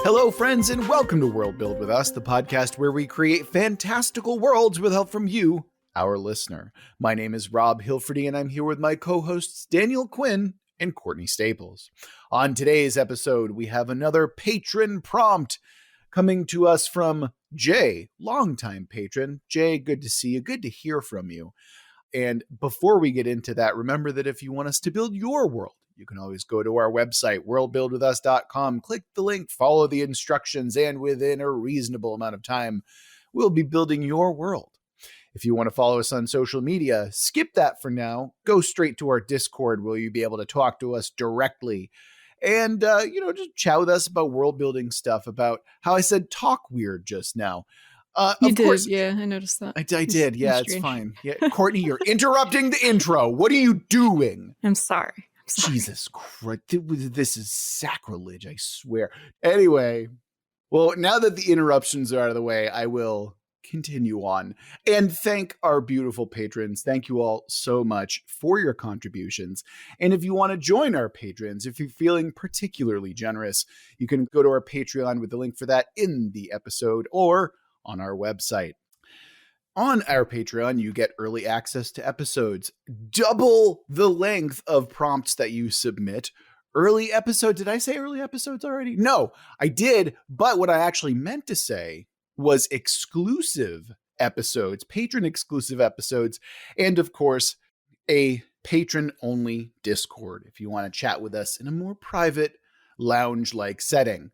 Hello, friends, and welcome to Worldbuild with Us, the podcast where we create fantastical worlds with help from you, our listener. My name is Rob Hilferty, and I'm here with my co-hosts Daniel Quinn and Courtney Staples. On today's episode, we have another patron prompt coming to us from Jay, longtime patron. Jay, good to see you. Good to hear from you. And before we get into that, remember that if you want us to build your world, you can always go to our website, worldbuildwithus.com, click the link, follow the instructions, and within a reasonable amount of time, we'll be building your world. If you want to follow us on social media, skip that for now. Go straight to our Discord where you'll be able to talk to us directly. And, just chat with us about world building stuff, about how I said talk weird just now. You did, yeah, I noticed that. I did, yeah, it's fine. Yeah, Courtney, you're interrupting the intro. What are you doing? I'm sorry. Jesus Christ, this is sacrilege, I swear. Anyway, well, now that the interruptions are out of the way, I will continue on and thank our beautiful patrons. Thank you all so much for your contributions. And if you want to join our patrons, if you're feeling particularly generous, you can go to our Patreon with the link for that in the episode or on our website. On our Patreon, you get early access to episodes, double the length of prompts that you submit. Early episode, did I say early episodes already? No, I did, but what I actually meant to say was exclusive episodes, patron exclusive episodes, and of course, a patron-only Discord if you want to chat with us in a more private, lounge-like setting.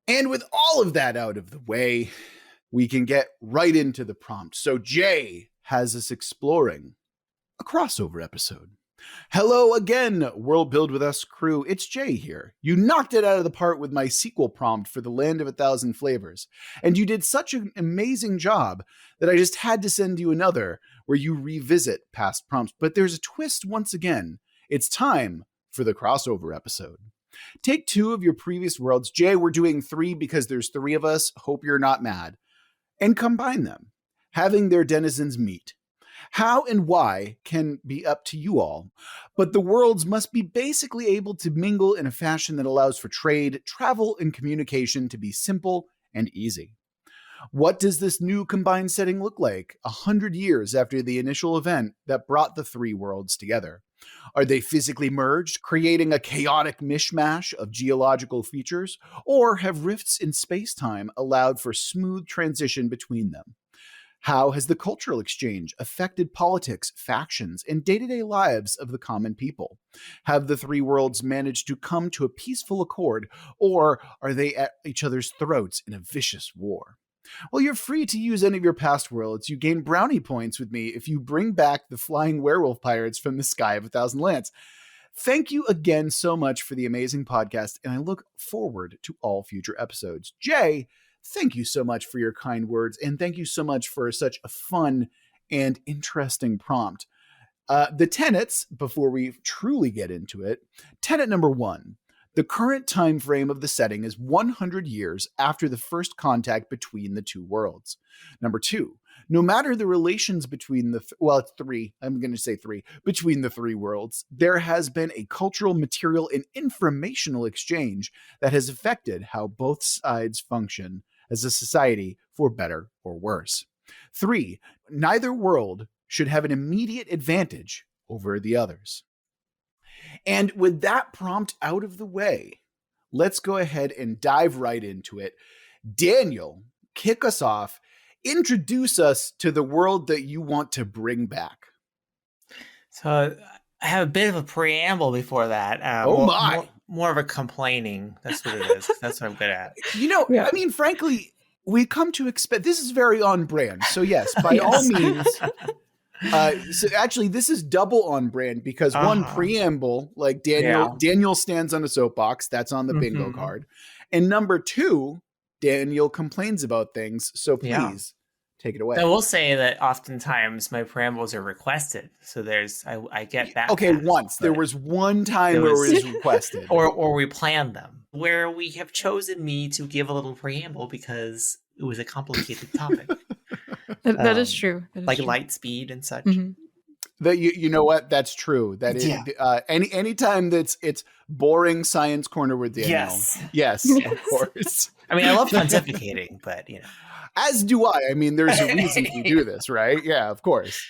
And with all of that out of the way, we can get right into the prompt. So Jay has us exploring a crossover episode. Hello again, World Build with Us crew. It's Jay here. You knocked it out of the park with my sequel prompt for The Land of a Thousand Flavors. And you did such an amazing job that I just had to send you another where you revisit past prompts. But there's a twist once again. It's time for the crossover episode. Take 2 of your previous worlds. Jay, we're doing 3 because there's 3 of us. Hope you're not mad. And combine them, having their denizens meet. How and why can be up to you all, but the worlds must be basically able to mingle in a fashion that allows for trade, travel, and communication to be simple and easy. What does this new combined setting look like 100 years after the initial event that brought the 3 worlds together? Are they physically merged, creating a chaotic mishmash of geological features, or have rifts in space-time allowed for smooth transition between them? How has the cultural exchange affected politics, factions, and day-to-day lives of the common people? Have the 3 worlds managed to come to a peaceful accord, or are they at each other's throats in a vicious war? Well, you're free to use any of your past worlds. You gain brownie points with me if you bring back the flying werewolf pirates from the Sky of a Thousand Lands. Thank you again so much for the amazing podcast, and I look forward to all future episodes. Jay, thank you so much for your kind words, and thank you so much for such a fun and interesting prompt. The tenets, before we truly get into it, tenet number 1. The current time frame of the setting is 100 years after the first contact between the 2 worlds. Number 2, no matter the relations between it's 3, I'm going to say 3, between the 3 worlds, there has been a cultural, material, and informational exchange that has affected how both sides function as a society for better or worse. 3, neither world should have an immediate advantage over the others. And with that prompt out of the way, let's go ahead and dive right into it. Daniel, kick us off. Introduce us to the world that you want to bring back. So I have a bit of a preamble before that. More of a complaining. That's what it is. That's what I'm good at. Yeah. I mean, frankly, we come to expect, this is very on brand. So yes, by all means... so actually, this is double on brand because one, preamble, like Daniel stands on a soapbox, that's on the bingo card. And number 2, Daniel complains about things. So please take it away. I will say that oftentimes my preambles are requested. So I get that. Okay, there was one time where it was requested. or we planned them where we have chosen me to give a little preamble because it was a complicated topic. That is true. Like light speed and such. Mm-hmm. That you know what? That's true. That anytime it's boring science corner with Daniel. Yes, of course. I mean, I love pontificating, but as do I. I mean, there's a reason we do this, right? Yeah, of course.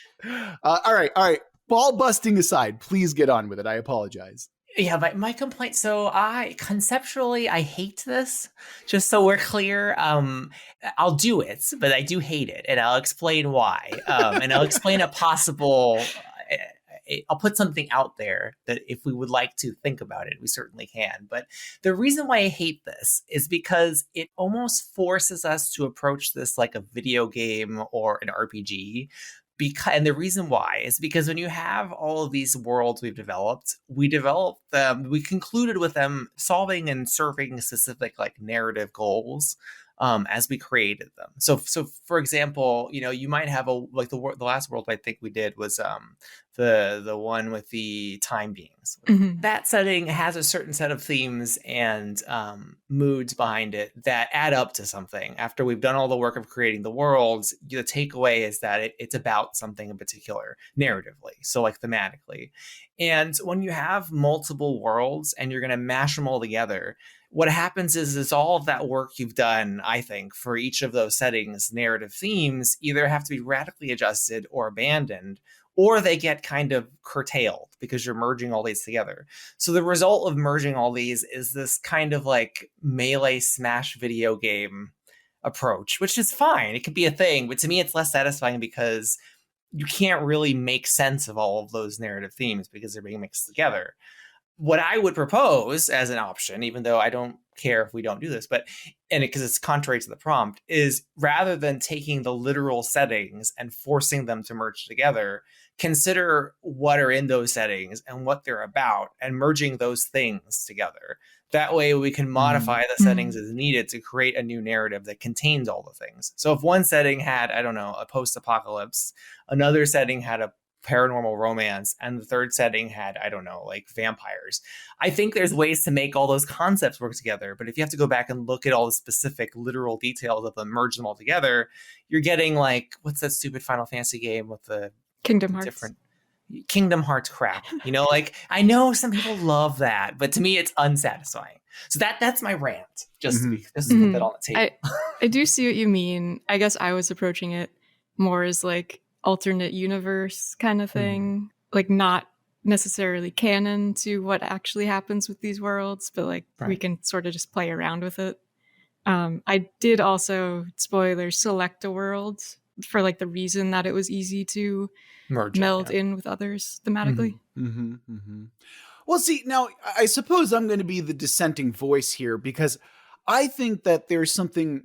All right. Ball busting aside, please get on with it. I apologize. Yeah, but my complaint. So I hate this. Just so we're clear, I'll do it, but I do hate it, and I'll explain why. And I'll explain a possible. I'll put something out there that if we would like to think about it, we certainly can. But the reason why I hate this is because it almost forces us to approach this like a video game or an RPG. And the reason why is because when you have all of these worlds we developed them, we concluded with them solving and serving specific like narrative goals as we created them. So for example, you might have the last world I think we did was the one with the time beings. Mm-hmm. That setting has a certain set of themes and moods behind it that add up to something. After we've done all the work of creating the worlds, the takeaway is that it's about something in particular, narratively, so like thematically. And when you have multiple worlds and you're going to mash them all together, what happens is all of that work you've done, I think, for each of those settings, narrative themes, either have to be radically adjusted or abandoned, or they get kind of curtailed because you're merging all these together. So the result of merging all these is this kind of like melee smash video game approach, which is fine. It could be a thing, but to me, it's less satisfying because you can't really make sense of all of those narrative themes because they're being mixed together. What I would propose as an option, even though I don't care if we don't do this, because it's contrary to the prompt, is rather than taking the literal settings and forcing them to merge together, consider what are in those settings and what they're about and merging those things together. That way we can modify the settings as needed to create a new narrative that contains all the things. So if one setting had, I don't know, a post-apocalypse, another setting had a paranormal romance, and the third setting had, I don't know, like vampires. I think there's ways to make all those concepts work together, but if you have to go back and look at all the specific literal details of them, merge them all together, you're getting like, what's that stupid Final Fantasy game with the Kingdom Hearts? Different Kingdom Hearts crap. Like, I know some people love that, but to me it's unsatisfying. So that's my rant. Just to put that on the table. I do see what you mean. I guess I was approaching it more as like alternate universe kind of thing, like not necessarily canon to what actually happens with these worlds, but like we can sort of just play around with it. I did also, spoilers, select a world for like the reason that it was easy to meld in with others thematically. Well, see, now I suppose I'm going to be the dissenting voice here because I think that there's something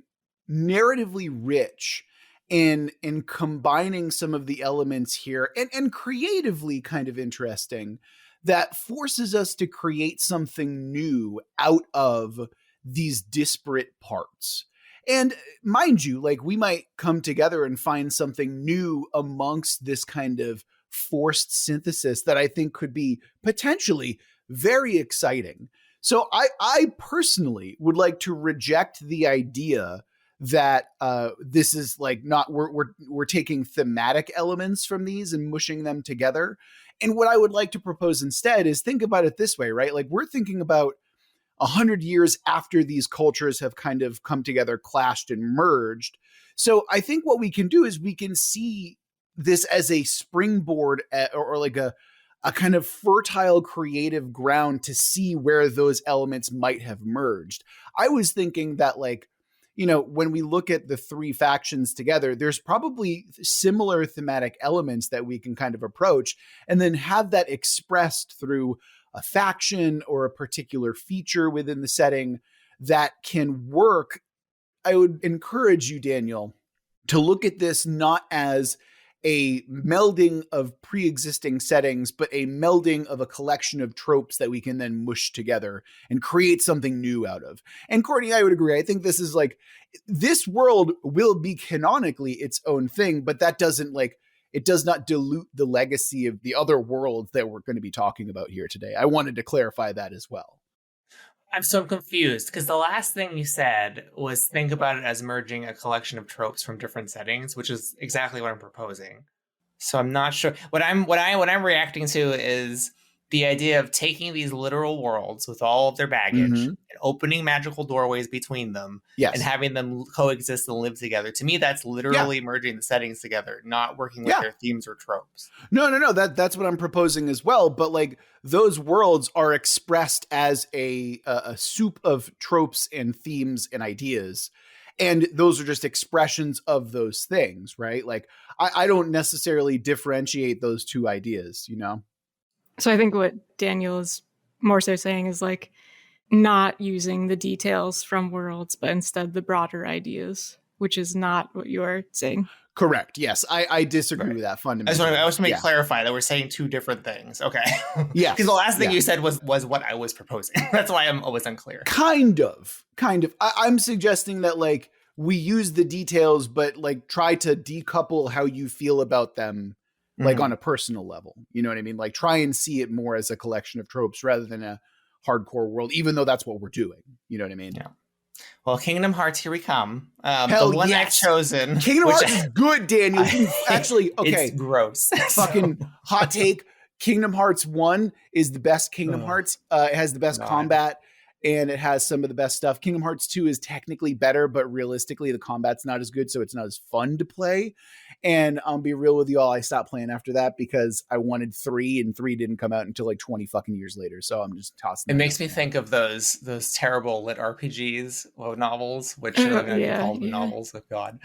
narratively rich in combining some of the elements here and creatively kind of interesting that forces us to create something new out of these disparate parts. And mind you, like we might come together and find something new amongst this kind of forced synthesis that I think could be potentially very exciting. So I personally would like to reject the idea that this is like not we're taking thematic elements from these and mushing them together. And what I would like to propose instead is think about it this way, right? Like we're thinking about 100 years after these cultures have kind of come together, clashed and merged. So I think what we can do is we can see this as a springboard or like a kind of fertile creative ground to see where those elements might have merged. I was thinking that like, when we look at the three factions together, there's probably similar thematic elements that we can kind of approach and then have that expressed through a faction or a particular feature within the setting that can work. I would encourage you, Daniel, to look at this not as a melding of pre-existing settings, but a melding of a collection of tropes that we can then mush together and create something new out of. And Courtney, I would agree. I think this is like, this world will be canonically its own thing, but that doesn't like, it does not dilute the legacy of the other worlds that we're going to be talking about here today. I wanted to clarify that as well. I'm so confused because the last thing you said was think about it as merging a collection of tropes from different settings, which is exactly what I'm proposing. So I'm not sure what I'm reacting to is the idea of taking these literal worlds with all of their baggage and opening magical doorways between them and having them coexist and live together. To me, that's literally merging the settings together, not working with their themes or tropes. No. That's what I'm proposing as well. But like those worlds are expressed as a soup of tropes and themes and ideas. And those are just expressions of those things, right? Like I don't necessarily differentiate those two ideas, you know? So I think what Daniel is more so saying is like not using the details from worlds, but instead the broader ideas, which is not what you're saying. Correct. Yes, I disagree with that fundamentally. I was to clarify that we're saying two different things. Okay. Yeah. Because the last thing you said was what I was proposing. That's why I'm always unclear. Kind of. I'm suggesting that like we use the details, but like try to decouple how you feel about them, like on a personal level. You know what I mean? Like try and see it more as a collection of tropes rather than a hardcore world, even though that's what we're doing. You know what I mean? Yeah. Well, Kingdom Hearts, here we come. Hell the one yes. I've chosen. Kingdom Hearts is good, Daniel. Actually, okay. It's gross. Fucking hot take. Kingdom Hearts 1 is the best Kingdom Hearts. It has the best combat and it has some of the best stuff. Kingdom Hearts 2 is technically better, but realistically the combat's not as good, so it's not as fun to play. And I'll be real with y'all, I stopped playing after that because I wanted 3 and 3 didn't come out until like 20 fucking years later. So I'm just tossing it. Makes me think of those terrible lit RPGs, novels, which are going to be called novels of God.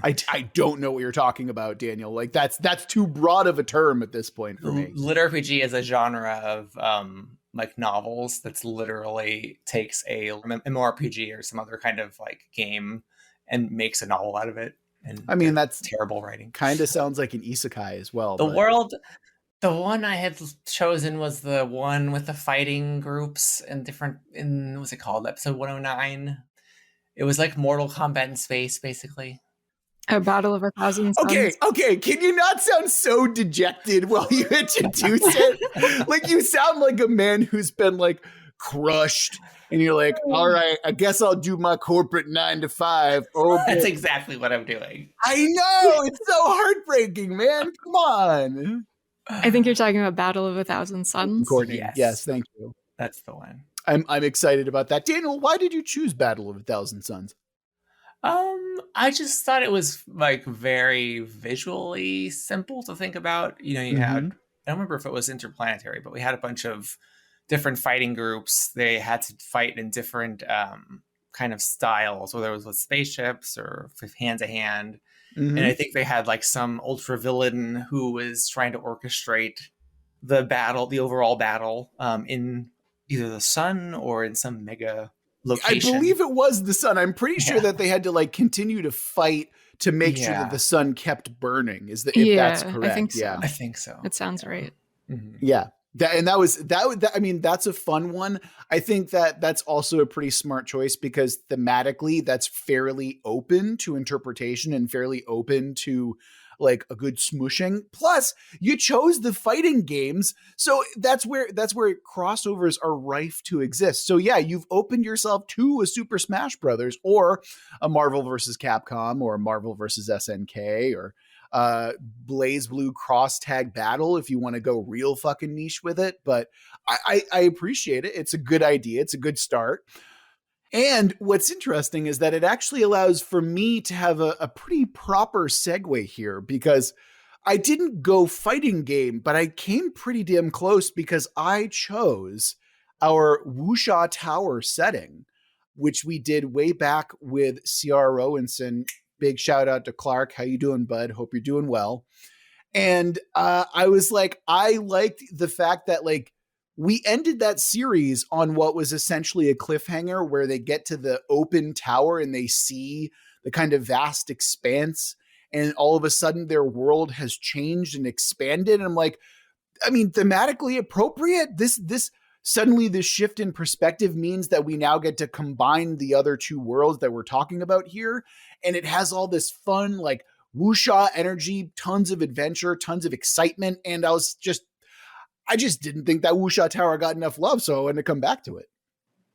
I don't know what you're talking about, Daniel. Like that's too broad of a term at this point for me. Lit RPG is a genre of like novels that's literally takes a MMORPG or some other kind of like game and makes a novel out of it. And I mean, that's terrible writing. Kind of sounds like an isekai as well. The one I had chosen was the one with the fighting groups and what's it called? Episode 109. It was like Mortal Kombat in space, basically. A Battle of 1,000 Suns. Okay. Can you not sound so dejected while you introduce it? Like you sound like a man who's been like crushed. And you're like, all right, I guess I'll do my corporate 9 to 5. Oh, that's exactly what I'm doing. I know. It's so heartbreaking, man. Come on. I think you're talking about Battle of 1,000 Suns. Courtney. Yes, thank you. That's the one. I'm excited about that. Daniel, why did you choose Battle of 1,000 Suns? I just thought it was like very visually simple to think about. You know, you had, I don't remember if it was interplanetary, but we had a bunch of different fighting groups. They had to fight in different kind of styles, whether it was with spaceships or hand to hand. And I think they had like some ultra villain who was trying to orchestrate the overall battle in either the sun or in some mega location. I believe it was the sun. I'm pretty sure that they had to like continue to fight to make sure that the sun kept burning. If that's correct? I think so. I think so. It sounds right. Yeah. I mean, that's a fun one. I think that's also a pretty smart choice because thematically that's fairly open to interpretation and fairly open to like a good smushing. Plus you chose the fighting games. So that's where crossovers are rife to exist. So yeah, you've opened yourself to a Super Smash Brothers or a Marvel versus Capcom or a Marvel versus SNK or Blaze Blue cross tag battle if you want to go real fucking niche with it. But I appreciate it. It's a good idea. It's a good start. And what's interesting is that it actually allows for me to have a pretty proper segue here because I didn't go fighting game, but I came pretty damn close because I chose our Wuxia Tower setting, which we did way back with C.R. Rowenson. Big shout out to Clark. How you doing, bud? Hope you're doing well. And I was like, I liked the fact that like we ended that series on what was essentially a cliffhanger where they get to the open tower and they see the kind of vast expanse and all of a sudden their world has changed and expanded. And I'm like, I mean, thematically appropriate. This suddenly this shift in perspective means that we now get to combine the other two worlds that we're talking about here. And it has all this fun, like wuxia energy, tons of adventure, tons of excitement. And I just didn't think that Wuxia Tower got enough love. So I wanted to come back to it.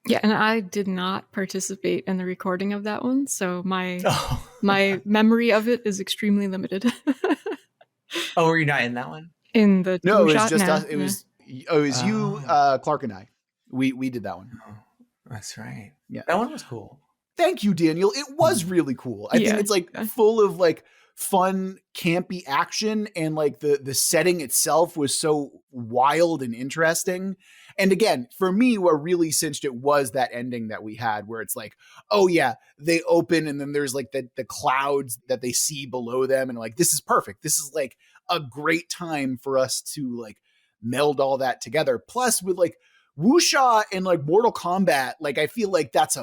Yeah. And I did not participate in the recording of that one. So my memory of it is extremely limited. Oh, were you not in that one? In the No, it was two-shot? just No, us. It no. was you, Clark, and I. We did that one. Oh, that's right. Yeah. That one was cool. Thank you, Daniel. It was really cool. I think Yeah, it's like yeah. full of like fun, campy action, and like the setting itself was so wild and interesting. And again, for me, what really cinched it was that ending that we had where it's like, oh yeah, they open and then there's like the clouds that they see below them, and like this is perfect. This is like a great time for us to like meld all that together. Plus with like Wuxia and like Mortal Kombat, like I feel like that's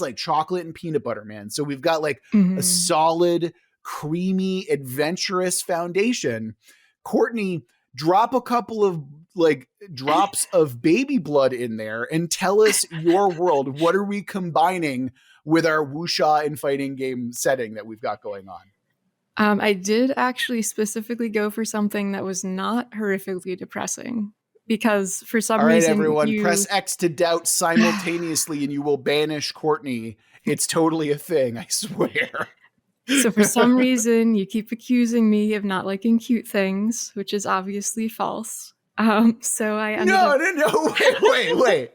like chocolate and peanut butter, man. So we've got like a solid, creamy, adventurous foundation. Courtney, drop a couple of like drops of baby blood in there and tell us your world. What are we combining with our Wuxia and fighting game setting that we've got going on? I did actually specifically go for something that was not horrifically depressing. Because for some All right, reason, everyone, press X to doubt simultaneously and you will banish Courtney. It's totally a thing, I swear. So for some reason, you keep accusing me of not liking cute things, which is obviously false. So I ended up... No, wait.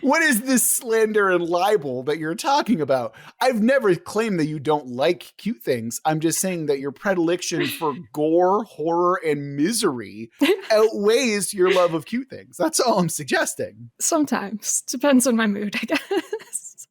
What is this slander and libel that you're talking about? I've never claimed that you don't like cute things. I'm just saying that your predilection for gore, horror, and misery outweighs your love of cute things. That's all I'm suggesting. Sometimes. Depends on my mood, I guess.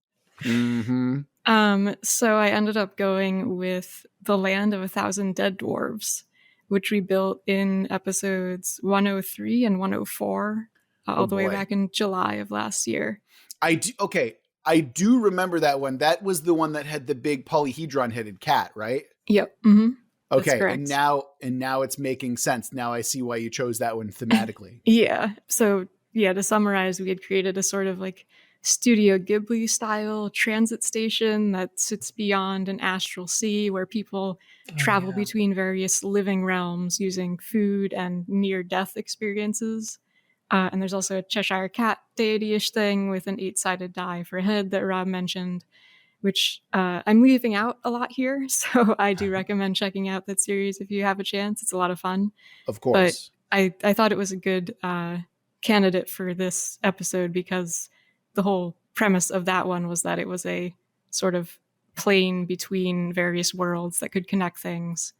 So I ended up going with The Land of 1,000 Dead Dwarves, which we built in episodes 103 and 104. All the way back in July of last year. I do remember that one. That was the one that had the big polyhedron-headed cat, right? Yep. Mm-hmm. Okay, and now it's making sense. Now I see why you chose that one thematically. Yeah. So to summarize, we had created a sort of like Studio Ghibli style transit station that sits beyond an astral sea where people travel between various living realms using food and near-death experiences. And there's also a Cheshire Cat deity-ish thing with an 8-sided die for a head that Rob mentioned, which I'm leaving out a lot here. So I do recommend checking out that series if you have a chance. It's a lot of fun. Of course. But I thought it was a good candidate for this episode because the whole premise of that one was that it was a sort of plane between various worlds that could connect things.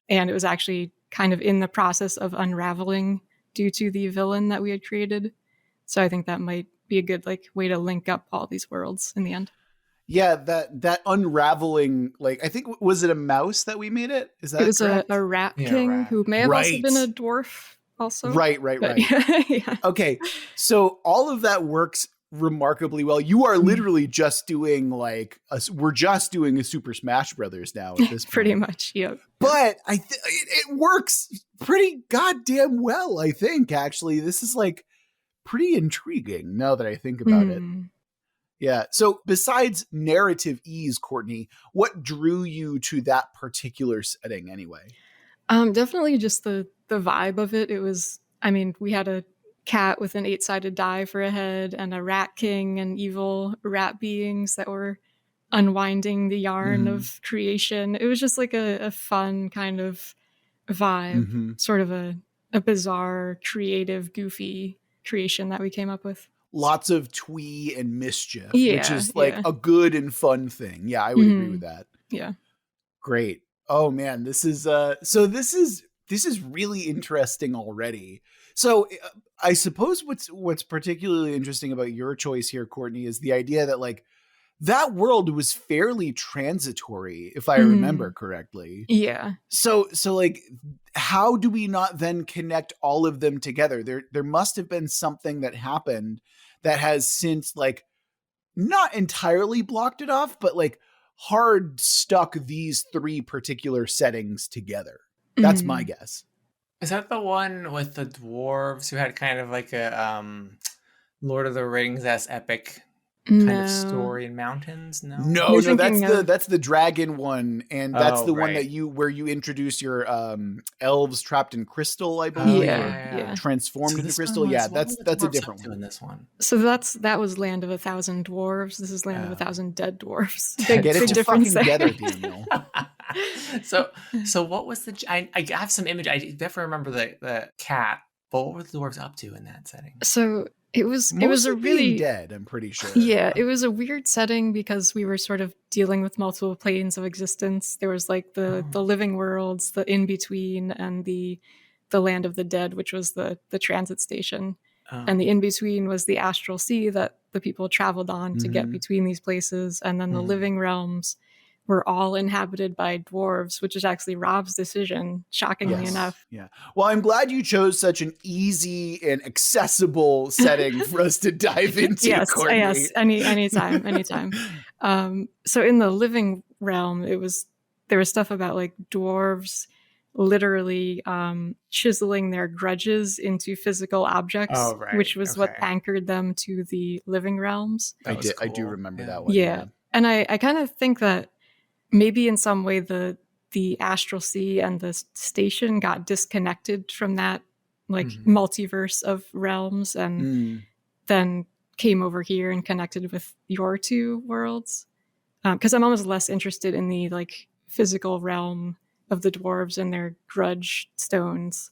And it was actually kind of in the process of unraveling due to the villain that we had created. So I think that might be a good way to link up all these worlds in the end. Yeah, that unraveling, like I think, was it a mouse that we made it? Is that it was correct? a rat king who may have also been a dwarf also. Right. Yeah. Okay, so all of that works remarkably well. You are literally just doing we're just doing a Super Smash Brothers now at this point. Pretty much, yep. But it works pretty goddamn well, I think, actually. This is pretty intriguing now that I think about it. Yeah. So besides narrative ease, Courtney, what drew you to that particular setting anyway? Definitely just the vibe of it. It was, we had a cat with an 8-sided die for a head and a rat king and evil rat beings that were unwinding the yarn of creation. It was just a fun kind of vibe, sort of a bizarre, creative, goofy creation that we came up with. Lots of twee and mischief, which is a good and fun thing. Yeah, I would agree with that. Yeah. Great. Oh man, this is this is really interesting already. So I suppose what's particularly interesting about your choice here, Courtney, is the idea that that world was fairly transitory, if I remember correctly. Yeah. So how do we not then connect all of them together? There must have been something that happened that has since not entirely blocked it off, but hard stuck these three particular settings together. That's my guess. Is that the one with the dwarves who had kind of a Lord of the Rings-esque epic kind No. of story in mountains? No, You're no, thinking that's the dragon one, and that's Oh, the one right. that where you introduce your elves trapped in crystal, I Oh, believe, Yeah. or transformed So into this crystal. one Yeah, was, what were the that's a dwarves different up to one. in this one? So that was Land of 1,000 Dwarves. This is Land of Oh. 1,000 Dead Dwarves. Dead Get it big to difference fucking there. together, Daniel. So what was I have some image. I definitely remember the cat, but what were the dwarves up to in that setting? So it was Mostly a being really dead, I'm pretty sure. Yeah, it was a weird setting because we were sort of dealing with multiple planes of existence. There was like the living worlds, the in between, and the land of the dead, which was the transit station. And the in between was the astral sea that the people traveled on to get between these places. And then the living realms were all inhabited by dwarves, which is actually Rob's decision, shockingly enough. Yeah. Well, I'm glad you chose such an easy and accessible setting for us to dive into, Yes, Courtney. yes, anytime. So in the living realm, there was stuff about like dwarves literally chiseling their grudges into physical objects, Oh, right. which was what Okay. anchored them to the living realms. I That was do cool. remember Yeah. that one. Yeah. And I kind of think that maybe in some way the astral sea and the station got disconnected from that like multiverse of realms and then came over here and connected with your two worlds. Because I'm almost less interested in the like physical realm of the dwarves and their grudge stones,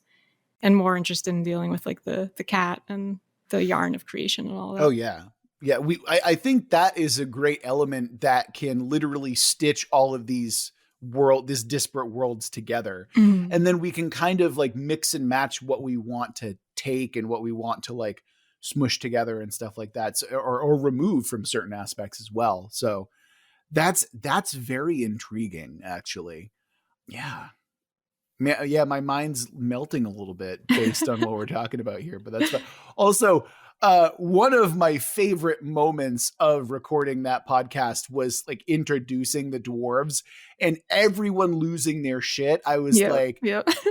and more interested in dealing with like the cat and the yarn of creation and all that. Oh yeah. Yeah, I think that is a great element that can literally stitch all of these disparate worlds together. Mhm. And then we can kind of like mix and match what we want to take and what we want to like smush together and stuff like that. So, or remove from certain aspects as well. So that's very intriguing, actually. Yeah. Yeah, my mind's melting a little bit based on what we're talking about here, but that's fine. Also, one of my favorite moments of recording that podcast was like introducing the dwarves and everyone losing their shit. I was like,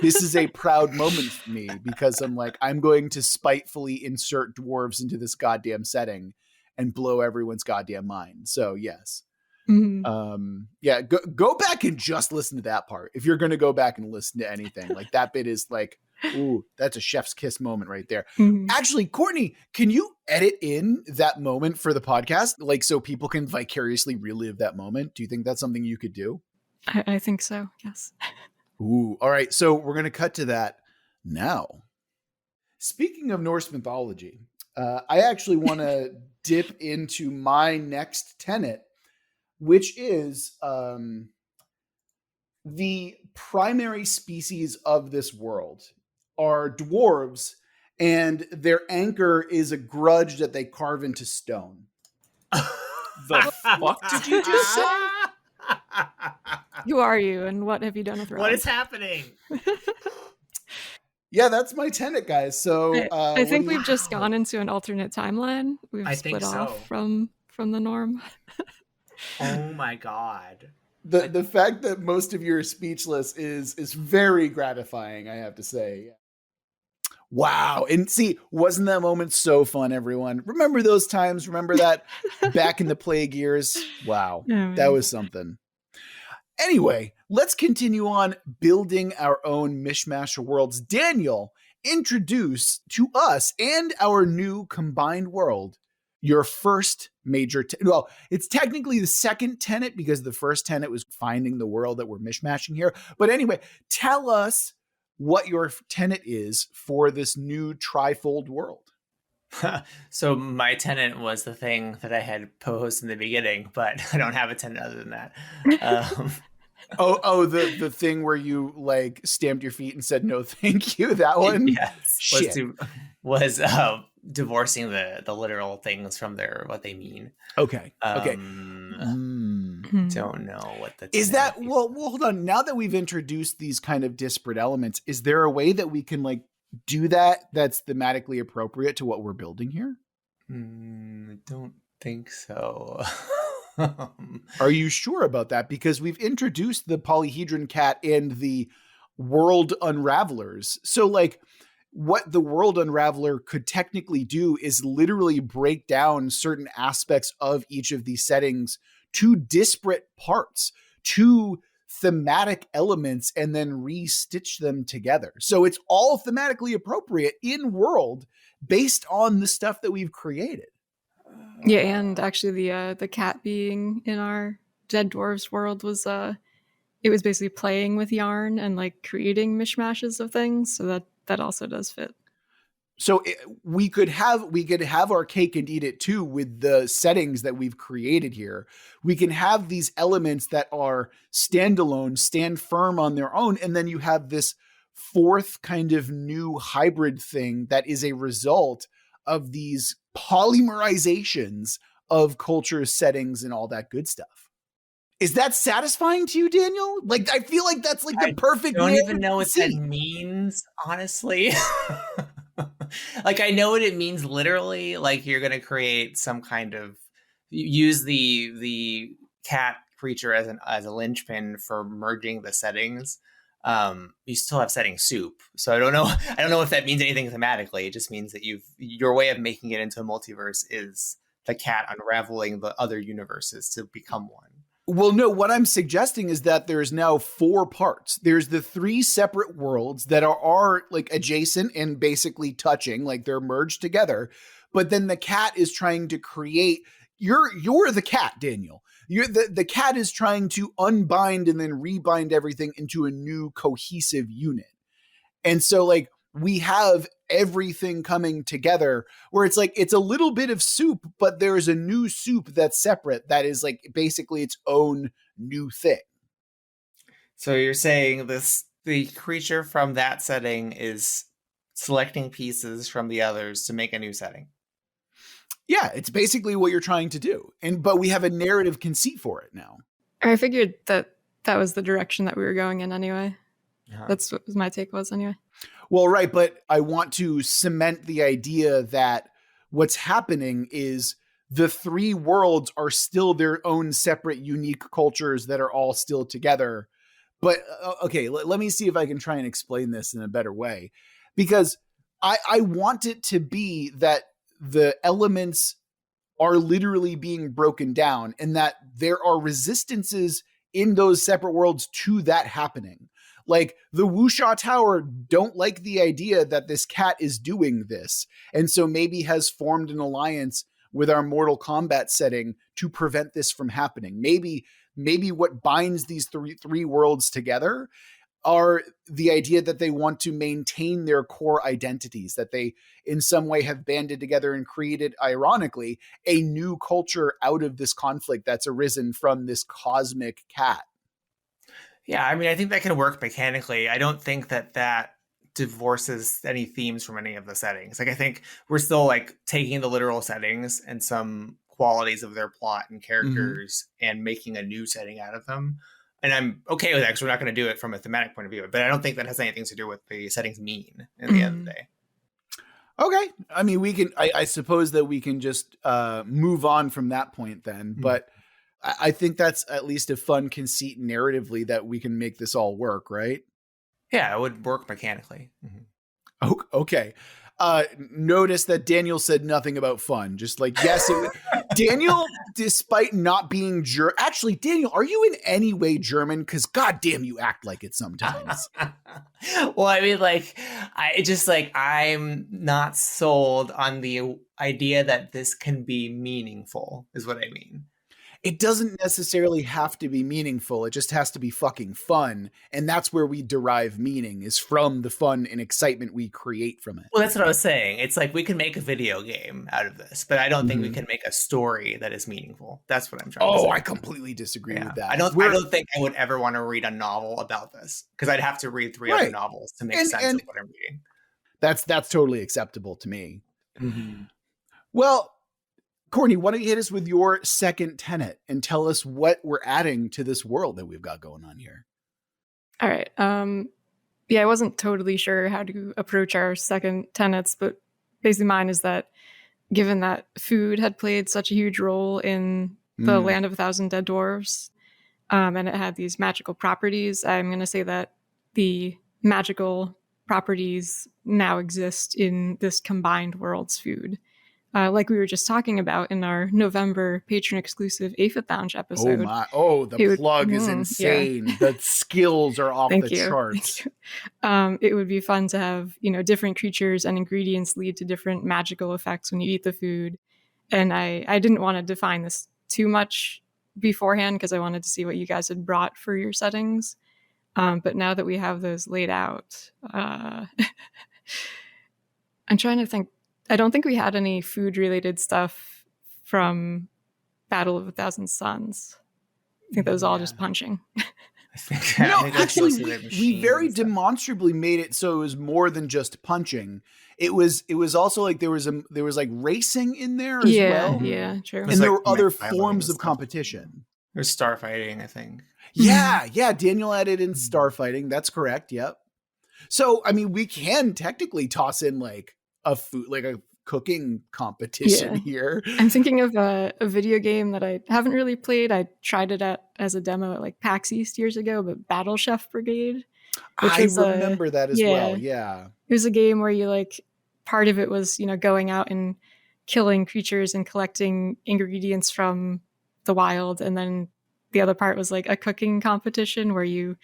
this is a proud moment for me because I'm like, I'm going to spitefully insert dwarves into this goddamn setting and blow everyone's goddamn mind. So yes. Yeah, go back and just listen to that part. If you're going to go back and listen to anything, like that bit is like, ooh, that's a chef's kiss moment right there. Actually, Courtney, can you edit in that moment for the podcast? Like, so people can vicariously relive that moment. Do you think that's something you could do? I think so. Yes. Ooh, all right. So we're going to cut to that now. Speaking of Norse mythology, I actually want to dip into my next tenet, which is the primary species of this world are dwarves, and their anchor is a grudge that they carve into stone. The fuck did you just say? Who are you, and what have you done with Rob? What is happening? Yeah, that's my tenet, guys. So I think we've just gone into an alternate timeline. We've split off from the norm. Oh my god. The fact that most of you are speechless is very gratifying, I have to say. Wow. And see, wasn't that moment so fun, everyone? Remember those times? Remember that back in the plague years? Wow. That was something. Anyway, let's continue on building our own mishmash of worlds. Daniel, introduce to us and our new combined world your first major well, it's technically the second tenet because the first tenet was finding the world that we're mishmashing here. But anyway, tell us what your tenet is for this new trifold world. So my tenet was the thing that I had posed in the beginning, but I don't have a tenet other than that. The thing where you like stamped your feet and said no thank you, that one? Yes. Was divorcing the literal things from what they mean. Okay. Don't know what the is that. Well, hold on. Now that we've introduced these kind of disparate elements, is there a way that we can like do that's thematically appropriate to what we're building here? I don't think so. Are you sure about that? Because we've introduced the polyhedron cat and the world unravelers. So like, what the World Unraveler could technically do is literally break down certain aspects of each of these settings to disparate parts, to thematic elements, and then re-stitch them together. So it's all thematically appropriate in world based on the stuff that we've created. Yeah, and actually the cat being in our Dead Dwarves world was it was basically playing with yarn and like creating mishmashes of things, so that also does fit. So we could have our cake and eat it too with the settings that we've created here. We can have these elements that are standalone, stand firm on their own, and then you have this fourth kind of new hybrid thing that is a result of these polymerizations of culture, settings, and all that good stuff. Is that satisfying to you, Daniel? Like, I feel like that's like the perfect. I don't even know what that means, honestly. Like, I know what it means literally. Like, you're going to create some kind of, use the cat creature as a linchpin for merging the settings. You still have setting soup, so I don't know if that means anything thematically. It just means that your way of making it into a multiverse is the cat unraveling the other universes to become one. Well, no, what I'm suggesting is that there's now 4 parts. There's the 3 separate worlds that are like adjacent and basically touching, like they're merged together. But then the cat is trying to create, you're the cat, Daniel. The cat is trying to unbind and then rebind everything into a new cohesive unit. And so like we have everything coming together where it's like, it's a little bit of soup, but there's a new soup that's separate. That is like basically its own new thing. So you're saying the creature from that setting is selecting pieces from the others to make a new setting. Yeah, it's basically what you're trying to do. But we have a narrative conceit for it now. I figured that was the direction that we were going in anyway. Uh-huh. That's what my take was anyway. Well, right, but I want to cement the idea that what's happening is the 3 worlds are still their own separate, unique cultures that are all still together. But okay, let me see if I can try and explain this in a better way. Because I want it to be that the elements are literally being broken down and that there are resistances in those separate worlds to that happening. Like the Wusha Tower don't like the idea that this cat is doing this. And so maybe has formed an alliance with our Mortal Kombat setting to prevent this from happening. Maybe what binds these three worlds together are the idea that they want to maintain their core identities, that they in some way have banded together and created, ironically, a new culture out of this conflict that's arisen from this cosmic cat. Yeah, I mean, I think that can work mechanically. I don't think that divorces any themes from any of the settings. Like, I think we're still like taking the literal settings and some qualities of their plot and characters and making a new setting out of them. And I'm okay with that because we're not going to do it from a thematic point of view. But I don't think that has anything to do with the settings mean in the end of the day. Okay. I mean, we can, I suppose that we can just move on from that point then. But I think that's at least a fun conceit narratively that we can make this all work, right? Yeah, it would work mechanically. Okay. Notice that Daniel said nothing about fun. Just like, yes, Daniel, despite not being actually, Daniel, are you in any way German? Because goddamn, you act like it sometimes. Well, I mean, like, I'm not sold on the idea that this can be meaningful, is what I mean. It doesn't necessarily have to be meaningful. It just has to be fucking fun. And that's where we derive meaning, is from the fun and excitement we create from it. Well, that's what I was saying. It's like we can make a video game out of this, but I don't think we can make a story that is meaningful. That's what I'm trying to say. Oh, I completely disagree with that. I don't think I would ever want to read a novel about this because I'd have to read 3 other novels to make sense of what I'm reading. That's totally acceptable to me. Well, Courtney, why don't you hit us with your second tenet and tell us what we're adding to this world that we've got going on here? All right. Yeah, I wasn't totally sure how to approach our second tenets, but basically mine is that given that food had played such a huge role in the Land of a Thousand Dead Dwarves, and it had these magical properties, I'm going to say that the magical properties now exist in this combined world's food. Like we were just talking about in our November patron exclusive Aphathounge episode. The plug is insane. Yeah. The skills are off the charts. It would be fun to have, different creatures and ingredients lead to different magical effects when you eat the food. And I didn't want to define this too much beforehand because I wanted to see what you guys had brought for your settings. But now that we have those laid out, I'm trying to think. I don't think we had any food-related stuff from Battle of a Thousand Suns. I think that was all just punching. Actually, we very demonstrably made it so it was more than just punching. It was also like there was like racing in there as well. Yeah, true. And there were other forms of competition. There's starfighting, I think. Yeah. Daniel added in starfighting. That's correct. Yep. So, I mean, we can technically toss in like a cooking competition here. I'm thinking of a video game that I haven't really played. I tried it as a demo at like PAX East years ago, but Battle Chef Brigade. I remember that as well. Yeah. It was a game where you part of it was, going out and killing creatures and collecting ingredients from the wild. And then the other part was like a cooking competition where you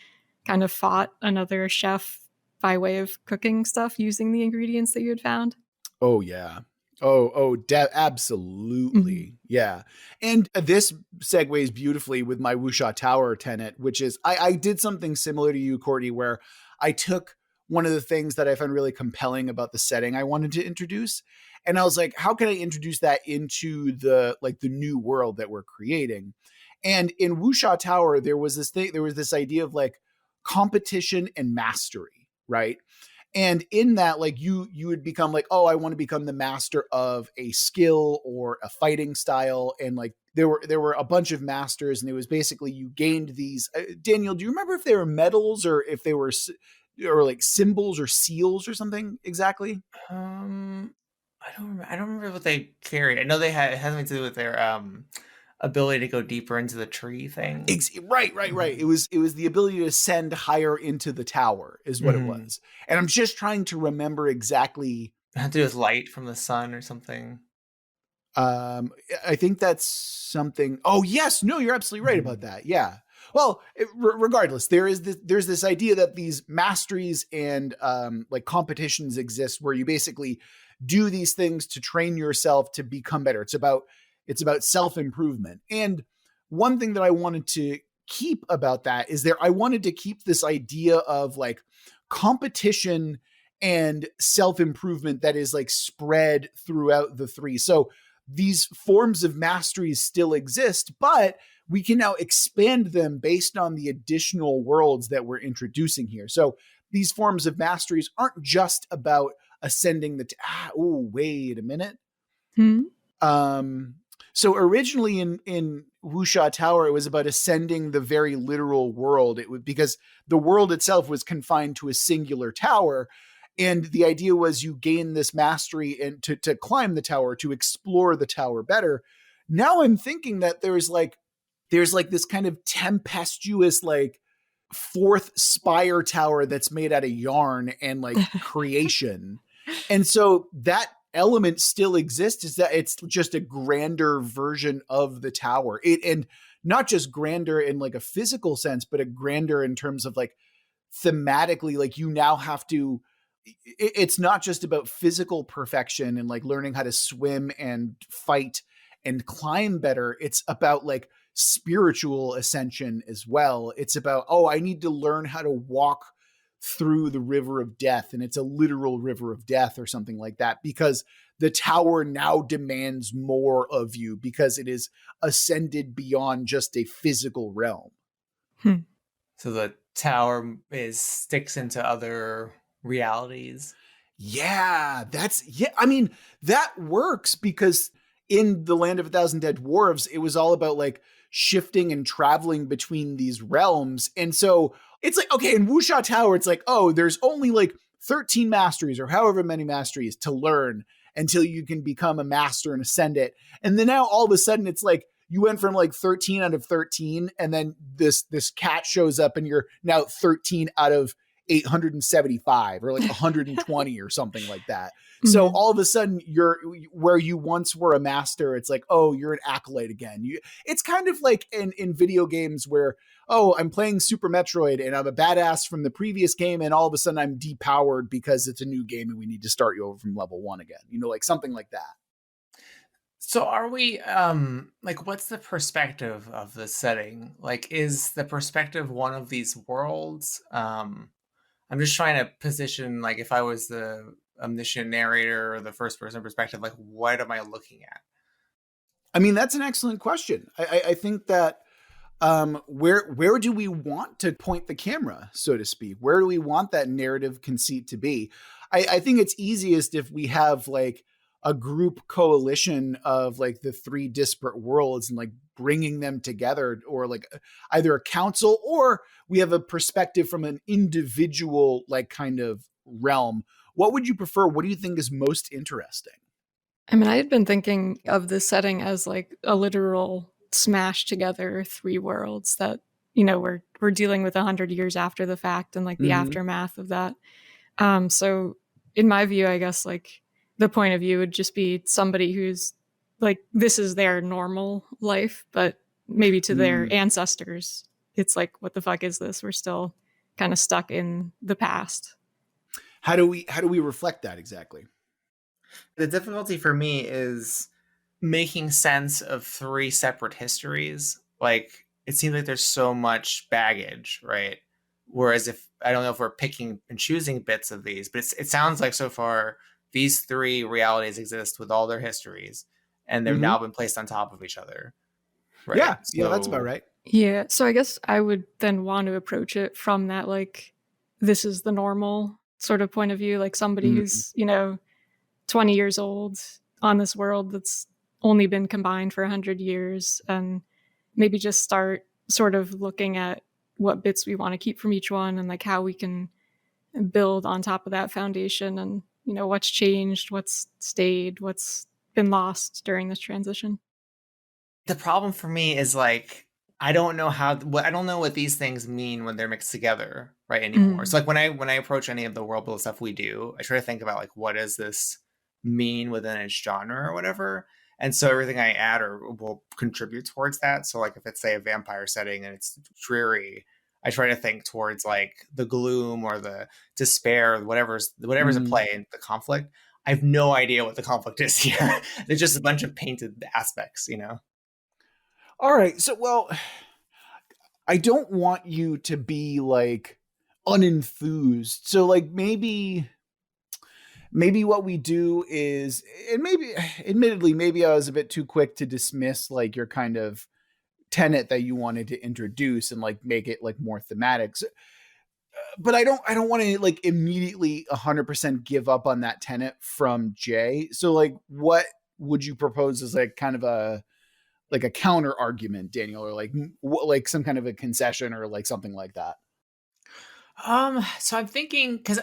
kind of fought another chef by way of cooking stuff using the ingredients that you had found. Oh, yeah. Absolutely. Mm-hmm. Yeah. And this segues beautifully with my Wuxia Tower tenet, which is I did something similar to you, Courtney, where I took one of the things that I found really compelling about the setting I wanted to introduce. And I was like, how can I introduce that into the new world that we're creating? And in Wuxia Tower, there was this idea of like competition and mastery, right? And in that, like you would become like, oh, I want to become the master of a skill or a fighting style. And like there were a bunch of masters, and it was basically you gained these. Daniel, do you remember if they were medals or if they were like symbols or seals or something exactly? I don't remember what they carried. I know it had something to do with their ability to go deeper into the tree thing. Right. It was the ability to ascend higher into the tower is what it was. And I'm just trying to remember exactly. It had to do with light from the sun or something. I think that's something. Oh yes, no, you're absolutely right about that. Yeah. Well, regardless, there's this idea that these masteries and like competitions exist where you basically do these things to train yourself to become better. It's about self-improvement. And one thing that I wanted to keep about that is I wanted to keep this idea of like competition and self-improvement that is like spread throughout the three. So these forms of masteries still exist, but we can now expand them based on the additional worlds that we're introducing here. So these forms of masteries aren't just about ascending wait a minute. So originally in Wuxia Tower, it was about ascending the very literal world. It would, because the world itself was confined to a singular tower. And the idea was you gain this mastery and to climb the tower, to explore the tower better. Now I'm thinking that there's like this kind of tempestuous, like fourth spire tower that's made out of yarn and like creation. And so that element still exists, is that it's just a grander version of the tower. And not just grander in like a physical sense, but a grander in terms of like thematically, like you now have to, it's not just about physical perfection and like learning how to swim and fight and climb better. It's about like spiritual ascension as well. It's about, I need to learn how to walk through the river of death, and it's a literal river of death or something like that, because the tower now demands more of you because it is ascended beyond just a physical realm. So the tower sticks into other realities. Yeah, I mean, that works, because in the Land of a Thousand Dead Dwarves, it was all about like shifting and traveling between these realms. And so it's like, okay, in Wuxia Tower, it's like, there's only like 13 masteries or however many masteries to learn until you can become a master and ascend it. And then now all of a sudden it's like you went from like 13 out of 13, and then this cat shows up and you're now 13 out of 875 or like 120 or something like that. So all of a sudden you're where you once were a master, it's like, oh, you're an acolyte again. It's kind of like in video games where, oh, I'm playing Super Metroid and I'm a badass from the previous game, and all of a sudden I'm depowered because it's a new game and we need to start you over from level 1 again. Like something like that. So are we like, what's the perspective of the setting? Like, is the perspective one of these worlds? I'm just trying to position, like, if I was the omniscient narrator or the first person perspective, like, what am I looking at? I mean, that's an excellent question. I think that where do we want to point the camera, so to speak? Where do we want that narrative conceit to be? I think it's easiest if we have like a group coalition of like the 3 disparate worlds and like bringing them together, or like either a council, or we have a perspective from an individual like kind of realm. What would you prefer? What do you think is most interesting? I mean, I had been thinking of this setting as like a literal smash together 3 worlds that, we're dealing with 100 years after the fact and like the aftermath of that. So in my view, I guess like the point of view would just be somebody who's like, this is their normal life, but maybe to their ancestors, it's like, what the fuck is this? We're still kind of stuck in the past. How do we reflect that exactly? The difficulty for me is making sense of 3 separate histories. Like, it seems like there's so much baggage, right? Whereas I don't know if we're picking and choosing bits of these, but it sounds like so far these 3 realities exist with all their histories, and they've now been placed on top of each other. Right? Yeah, that's about right. Yeah, so I guess I would then want to approach it from that, like, this is the normal sort of point of view, like somebody who's, 20 years old on this world that's only been combined for 100 years, and maybe just start sort of looking at what bits we want to keep from each one and like how we can build on top of that foundation, and what's changed, what's stayed, what's been lost during this transition. The problem for me is like, I don't know what these things mean when they're mixed together, right, anymore. So like when I approach any of the world build stuff we do, I try to think about like, what does this mean within its genre or whatever. And so everything I add will contribute towards that. So like if it's, say, a vampire setting and it's dreary, I try to think towards like the gloom or the despair, whatever's at play in the conflict. I have no idea what the conflict is here. There's just a bunch of painted aspects, All right. So, well, I don't want you to be like unenthused. So like maybe what we do is, and maybe admittedly, maybe I was a bit too quick to dismiss like your kind of tenet that you wanted to introduce and like make it like more thematic. So, but I don't want to like immediately 100% give up on that tenet from Jay. So like, what would you propose as like kind of a counter argument, Daniel, or like some kind of a concession or like something like that? So I'm thinking, because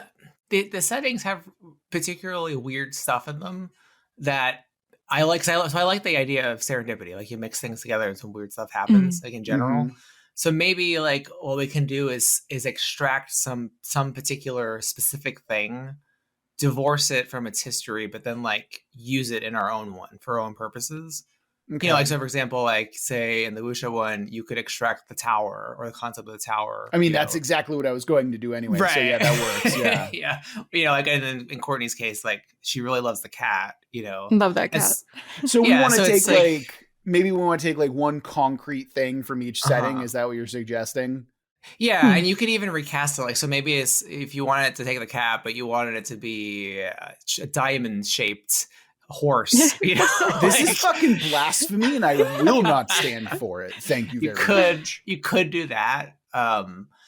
the settings have particularly weird stuff in them that I like. So I like the idea of serendipity. Like you mix things together and some weird stuff happens, like in general. So maybe like what we can do is extract some particular specific thing, divorce it from its history, but then like use it in our own one for our own purposes. Okay. Like, so for example, like say in the Wuxia one, you could extract the tower or the concept of the tower. I mean, that's exactly what I was going to do anyway. Right. So yeah, that works. Yeah. Yeah. Like, and then in Courtney's case, like she really loves the cat, Love that cat. So we want to take maybe we want to take like one concrete thing from each setting. Is that what you're suggesting? Yeah. And you could even recast it. Like, so maybe it's, if you wanted to take the cat, but you wanted it to be a diamond shaped horse. This is fucking blasphemy, and I will not stand for it. Thank you very much. You could do that. At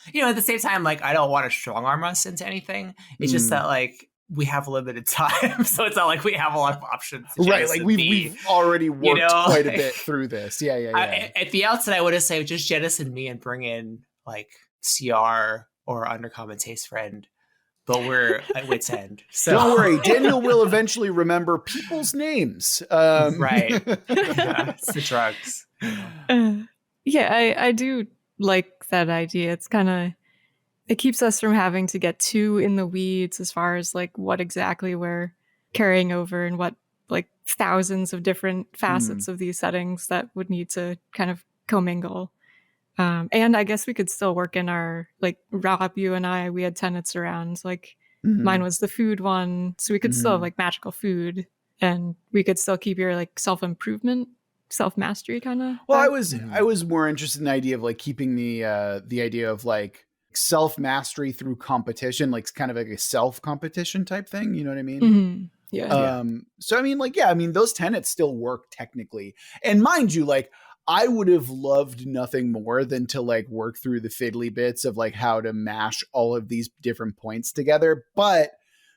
the same time, like I don't want to strong arm us into anything. It's just that like we have limited time, so it's not like we have a lot of options. Right, like we've already worked quite a bit through this. Yeah. At the outset, I would have said just jettison me and bring in like CR or Undercommon Taste Friend. But we're at wit's end. So don't worry, Daniel will eventually remember people's names. Right. Yeah, it's the drugs. I do like that idea. It's kind of it keeps us from having to get too in the weeds as far as like what exactly we're carrying over and what like thousands of different facets of these settings that would need to kind of commingle. And I guess we could still work in our, like, Rob, you and I, we had tenets around, like, mine was the food one. So we could still have, like, magical food, and we could still keep your, like, self-improvement, self-mastery kind of. Well, I was more interested in the idea of, like, keeping the idea of, like, self-mastery through competition, like, kind of like a self-competition type thing. You know what I mean? Mm-hmm. Yeah. So, I mean, like, yeah, I mean, those tenets still work technically. And mind you, like, I would have loved nothing more than to like work through the fiddly bits of like how to mash all of these different points together. But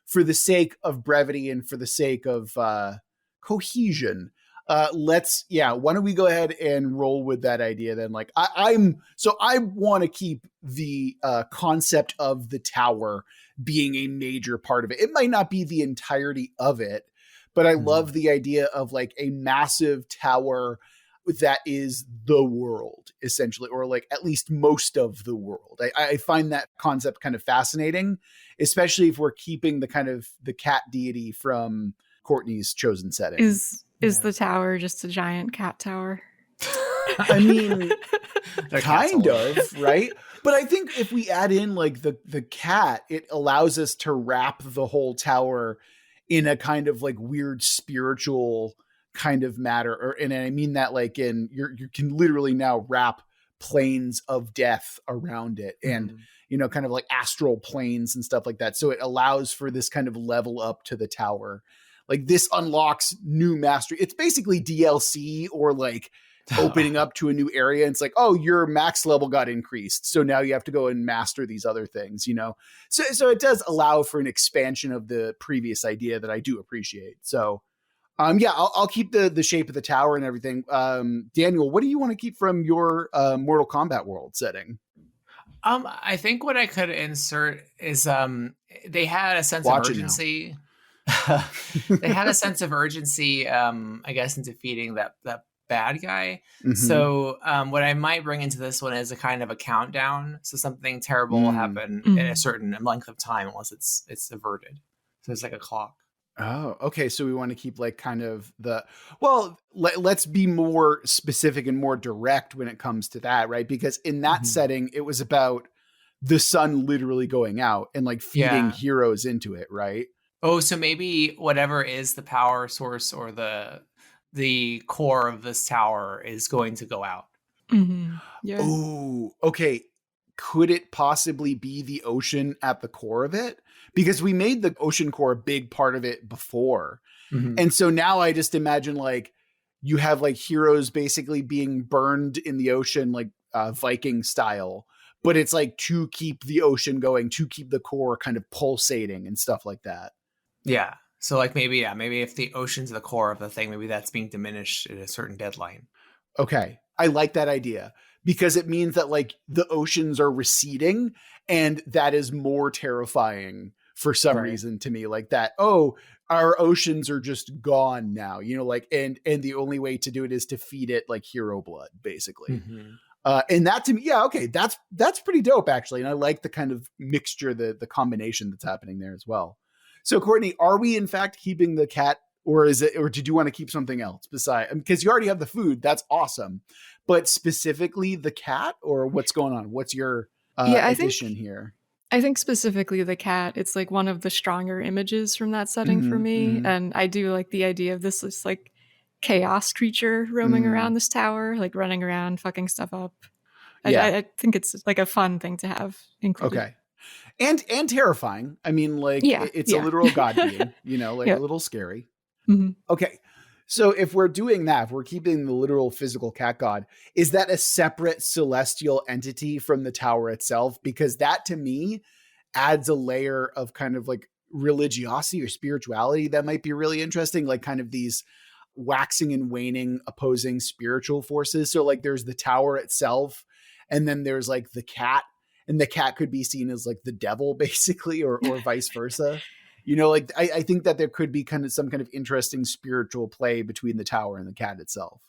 for the sake of brevity and for the sake of cohesion, why don't we go ahead and roll with that idea then? Like I want to keep the concept of the tower being a major part of it. It might not be the entirety of it, but I love the idea of like a massive tower that is the world, essentially, or like at least most of the world. I find that concept kind of fascinating, especially if we're keeping the kind of the cat deity from Courtney's chosen setting. Is the tower just a giant cat tower? I mean, kind of, right? But I think if we add in like the cat, it allows us to wrap the whole tower in a kind of like weird spiritual kind of matter, and I mean that like in you can literally now wrap planes of death around it, and you know, kind of like astral planes and stuff like that. So it allows for this kind of level up to the tower. Like this unlocks new mastery. It's basically DLC or like opening up to a new area. And it's like, oh, your max level got increased, so now you have to go and master these other things, you know? So it does allow for an expansion of the previous idea that I do appreciate. So I'll keep the shape of the tower and everything. Daniel, what do you want to keep from your Mortal Kombat world setting? I think what I could insert is they had a sense of urgency. They had a sense of urgency, I guess, in defeating that bad guy. So what I might bring into this one is a kind of a countdown. So something terrible will happen in a certain length of time unless it's averted. So it's like a clock. Oh, okay. So we want to keep like kind of let's be more specific and more direct when it comes to that, right? Because in that setting, it was about the sun literally going out and like feeding heroes into it, right? Oh, so maybe whatever is the power source or the core of this tower is going to go out. Yeah. Oh, okay. Could it possibly be the ocean at the core of it? Because we made the ocean core a big part of it before. And so now I just imagine like you have like heroes basically being burned in the ocean, like Viking style, but it's like to keep the ocean going, to keep the core kind of pulsating and stuff like that. Yeah. So like maybe if the ocean's the core of the thing, maybe that's being diminished at a certain deadline. Okay. I like that idea because it means that like the oceans are receding, and that is more terrifying for some reason to me, like that. Oh, our oceans are just gone now, you know, like, and the only way to do it is to feed it like hero blood, basically. And that to me, okay, that's pretty dope actually. And I like the kind of mixture, the combination that's happening there as well. So Courtney, are we in fact keeping the cat, or did you want to keep something else beside? Because you already have the food, that's awesome, but specifically the cat, or what's going on? What's your addition here? I think specifically the cat, it's like one of the stronger images from that setting for me. And I do like the idea of this like chaos creature roaming around this tower, like running around, fucking stuff up. I think it's like a fun thing to have included. Okay. And terrifying. I mean, like it's a literal god being, you know, like a little scary. Okay. So if we're doing that, if we're keeping the literal physical cat god, is that a separate celestial entity from the tower itself? Because that to me adds a layer of kind of like religiosity or spirituality that might be really interesting, like kind of these waxing and waning opposing spiritual forces. So like there's the tower itself, and then there's like the cat, and the cat could be seen as like the devil basically, or vice versa. You know, like I think that there could be kind of some kind of interesting spiritual play between the tower and the cat itself.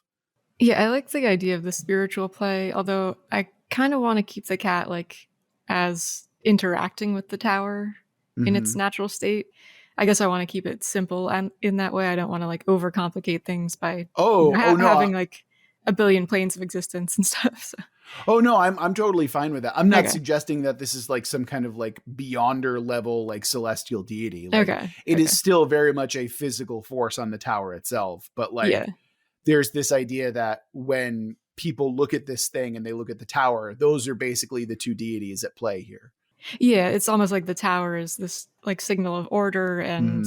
Yeah, I like the idea of the spiritual play, although I kind of want to keep the cat like as interacting with the tower in its natural state. I guess I want to keep it simple, and in that way I don't want to like overcomplicate things by having like a billion planes of existence and stuff. So. Oh no, I'm totally fine with that. I'm not Okay. suggesting that this is like some kind of like beyonder level like celestial deity. Like, Okay. It is still very much a physical force on the tower itself, but like there's this idea that when people look at this thing and they look at the tower, those are basically the two deities at play here. Yeah, it's almost like the tower is this like signal of order and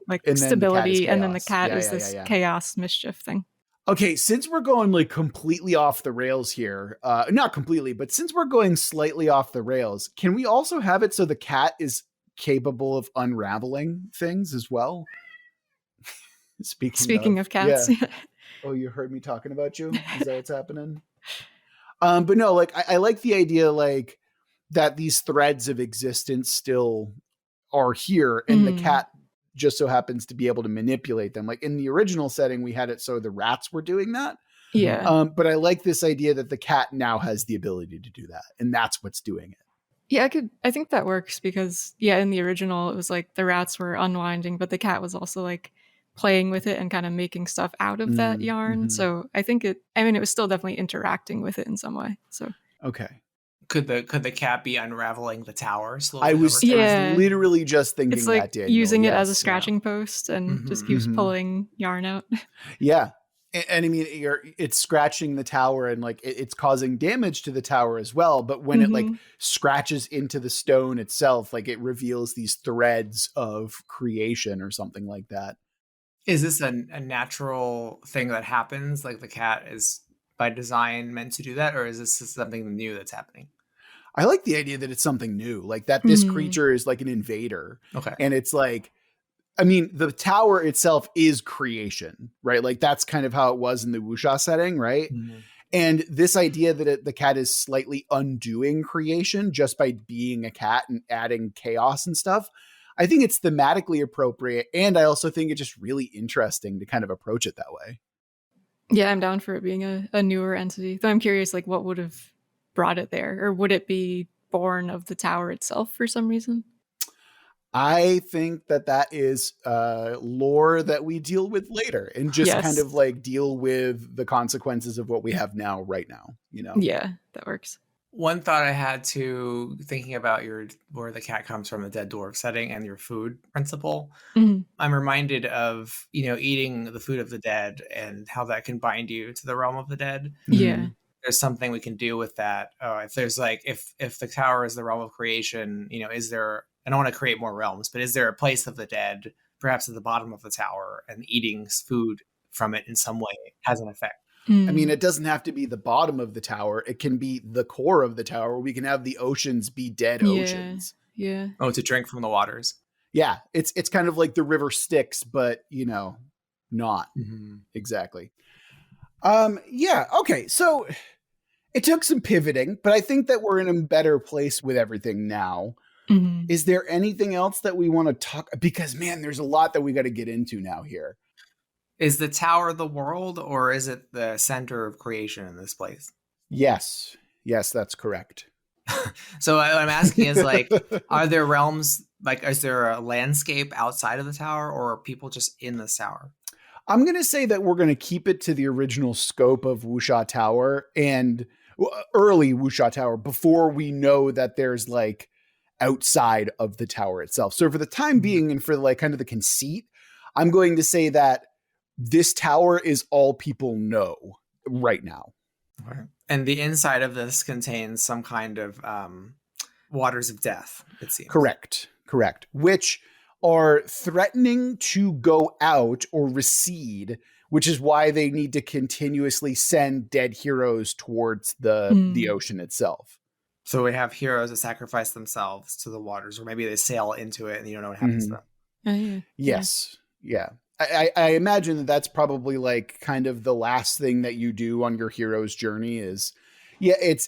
like stability, and then the cat is this chaos mischief thing. Okay, since we're going like completely off the rails here, not completely, but since we're going slightly off the rails, can we also have it so the cat is capable of unraveling things as well? Speaking of cats. Yeah. Oh, you heard me talking about you? Is that what's happening? But no, like I like the idea like that these threads of existence still are here, and the cat just so happens to be able to manipulate them. Like in the original setting, we had it so the rats were doing that. Yeah. But I like this idea that the cat now has the ability to do that, and that's what's doing it. Yeah, I think that works because in the original it was like the rats were unwinding, but the cat was also like playing with it and kind of making stuff out of that yarn. So I think it was still definitely interacting with it in some way. So okay. Could the cat be unraveling the tower slowly? I was literally just thinking it's like that, Daniel. Using it as a scratching post and just keeps pulling yarn out. Yeah. And I mean, it's scratching the tower and like it's causing damage to the tower as well. But when it like scratches into the stone itself, like it reveals these threads of creation or something like that. Is this a natural thing that happens? Like the cat is by design meant to do that? Or is this something new that's happening? I like the idea that it's something new, like that this creature is like an invader. Okay. And it's like, I mean, the tower itself is creation, right? Like that's kind of how it was in the wuxia setting, right? And this idea that the cat is slightly undoing creation just by being a cat and adding chaos and stuff, I think it's thematically appropriate. And I also think it's just really interesting to kind of approach it that way. Yeah, I'm down for it being a newer entity. Though I'm curious, like, what would have brought it there? Or would it be born of the tower itself for some reason? I think that is lore that we deal with later and just kind of like deal with the consequences of what we have now, right now, you know? Yeah, that works. One thought I had to thinking about where the cat comes from, the dead dwarf setting and your food principle. I'm reminded of, eating the food of the dead and how that can bind you to the realm of the dead. Yeah. There's something we can do with that. If there's like, if the tower is the realm of creation, is there, I don't want to create more realms, but is there a place of the dead, perhaps at the bottom of the tower, and eating food from it in some way has an effect? I mean, it doesn't have to be the bottom of the tower. It can be the core of the tower. We can have the oceans be dead oceans. Yeah. Oh, to drink from the waters. Yeah. It's kind of like the river Styx, but not exactly. Yeah. Okay. So it took some pivoting, but I think that we're in a better place with everything now. Is there anything else that we want to talk? Because man, there's a lot that we got to get into now here. Is the tower the world, or is it the center of creation in this place? Yes, that's correct. So what I'm asking is like, are there realms, like, is there a landscape outside of the tower, or are people just in this tower? I'm going to say that we're going to keep it to the original scope of Wuxia Tower and early Wuxia Tower before we know that there's like outside of the tower itself. So for the time being and for like kind of the conceit, I'm going to say that this tower is all people know right now. Okay. And the inside of this contains some kind of waters of death, it seems. Correct. Which are threatening to go out or recede, which is why they need to continuously send dead heroes towards the ocean itself. So we have heroes that sacrifice themselves to the waters, or maybe they sail into it and you don't know what happens to them. Yes. Yeah. I imagine that that's probably like kind of the last thing that you do on your hero's journey is, it's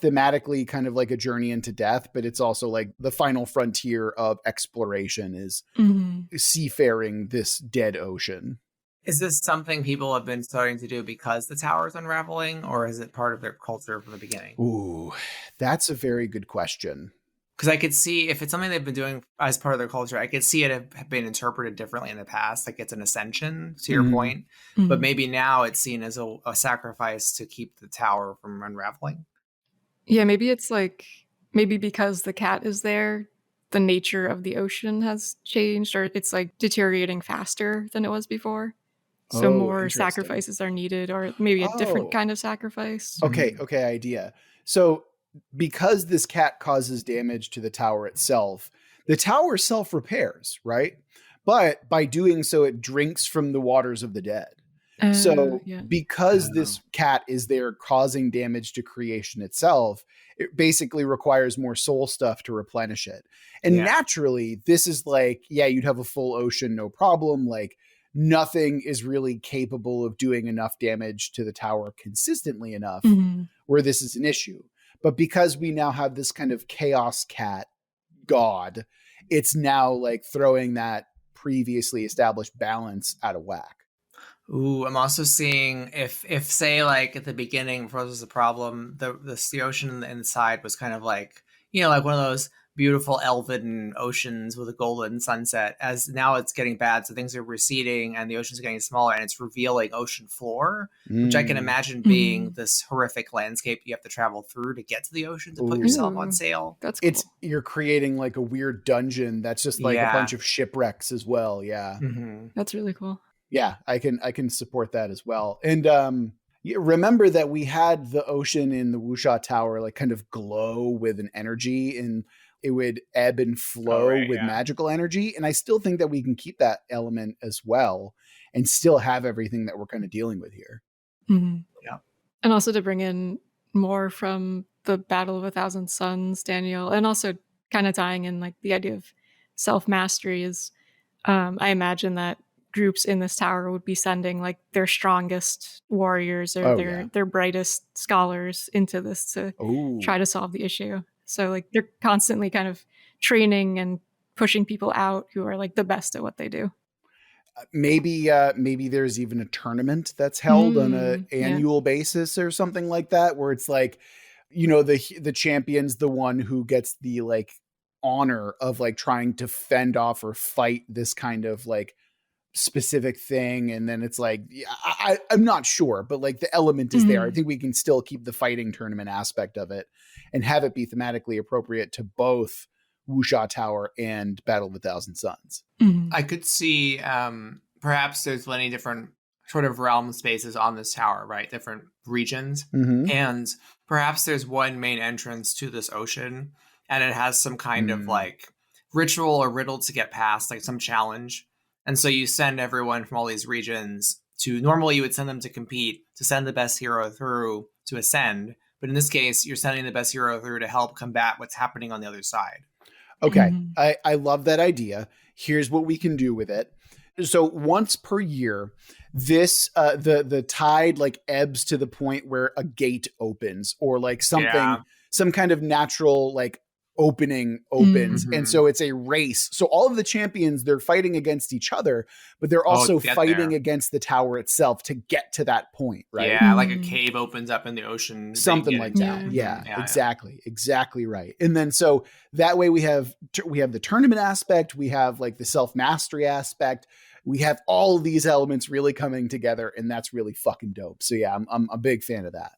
thematically kind of like a journey into death, but it's also like the final frontier of exploration is seafaring this dead ocean. Is this something people have been starting to do because the tower is unraveling, or is it part of their culture from the beginning? Ooh, that's a very good question. Because I could see if it's something they've been doing as part of their culture, I could see it have been interpreted differently in the past. Like it's an ascension, to your point. But maybe now it's seen as a sacrifice to keep the tower from unraveling. Yeah, maybe it's like, maybe because the cat is there, the nature of the ocean has changed, or it's like deteriorating faster than it was before. So more interesting. sacrifices are needed, or maybe a different kind of sacrifice. Okay, idea. So because this cat causes damage to the tower itself, the tower self-repairs, right? But by doing so, it drinks from the waters of the dead. So because this cat is there causing damage to creation itself, it basically requires more soul stuff to replenish it. And naturally, this is like, you'd have a full ocean, no problem. Like nothing is really capable of doing enough damage to the tower consistently enough where this is an issue. But because we now have this kind of chaos cat god, it's now like throwing that previously established balance out of whack. Ooh, I'm also seeing if say like at the beginning, before this was a problem, the ocean inside was kind of like, like one of those beautiful elven oceans with a golden sunset. As now it's getting bad, so things are receding and the oceans are getting smaller, and it's revealing ocean floor, which I can imagine being this horrific landscape you have to travel through to get to the ocean to put yourself on sail. That's cool. You're creating like a weird dungeon that's just like a bunch of shipwrecks as well. Yeah, that's really cool. Yeah, I can support that as well. And remember that we had the ocean in the Wusha Tower like kind of glow with an energy, and it would ebb and flow with magical energy. And I still think that we can keep that element as well and still have everything that we're kind of dealing with here. Yeah. And also to bring in more from the Battle of a Thousand Suns, Daniel, and also kind of tying in like the idea of self-mastery is I imagine that groups in this tower would be sending like their strongest warriors or their brightest scholars into this to try to solve the issue. So like they're constantly kind of training and pushing people out who are like the best at what they do. Maybe there's even a tournament that's held on an annual basis or something like that, where it's like, the champion's the one who gets the like honor of like trying to fend off or fight this kind of like specific thing. And then it's like, I'm not sure, but like the element is there. I think we can still keep the fighting tournament aspect of it and have it be thematically appropriate to both Wusha Tower and Battle of a Thousand Suns. I could see perhaps there's many different sort of realm spaces on this tower, right? Different regions. And perhaps there's one main entrance to this ocean, and it has some kind of like ritual or riddle to get past, like some challenge. And so you send everyone from all these regions to, normally you would send them to compete, to send the best hero through to ascend. But in this case, you're sending the best hero through to help combat what's happening on the other side. Okay. I love that idea. Here's what we can do with it. So once per year, this the tide like ebbs to the point where a gate opens, or like something, some kind of natural like opening opens. And so it's a race. So all of the champions, they're fighting against each other, but they're also fighting against the tower itself to get to that point, right? Yeah, like a cave opens up in the ocean. Something like that. Yeah, exactly. Exactly right. And then so that way we have the tournament aspect, we have like the self-mastery aspect, we have all of these elements really coming together, and that's really fucking dope. So yeah, I'm a big fan of that.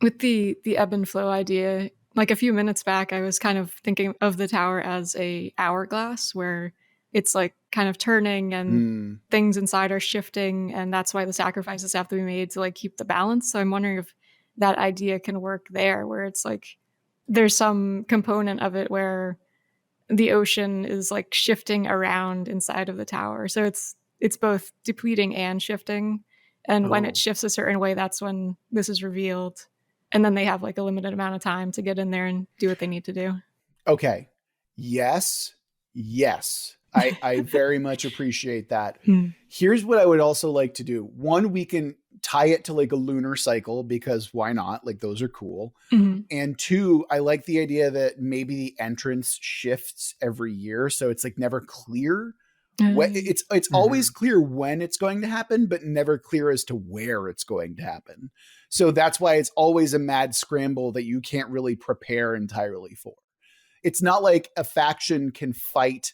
With the ebb and flow idea, like a few minutes back, I was kind of thinking of the tower as a hourglass where it's like kind of turning and things inside are shifting, and that's why the sacrifices have to be made to like keep the balance. So I'm wondering if that idea can work there, where it's like there's some component of it where the ocean is like shifting around inside of the tower. So it's both depleting and shifting. And when it shifts a certain way, that's when this is revealed. And then they have like a limited amount of time to get in there and do what they need to do. Okay. Yes. I very much appreciate that. Here's what I would also like to do. One, we can tie it to like a lunar cycle, because why not? Like those are cool. And two, I like the idea that maybe the entrance shifts every year. So it's like never clear. It's always clear when it's going to happen, but never clear as to where it's going to happen. So that's why it's always a mad scramble that you can't really prepare entirely for. it's not like a faction can fight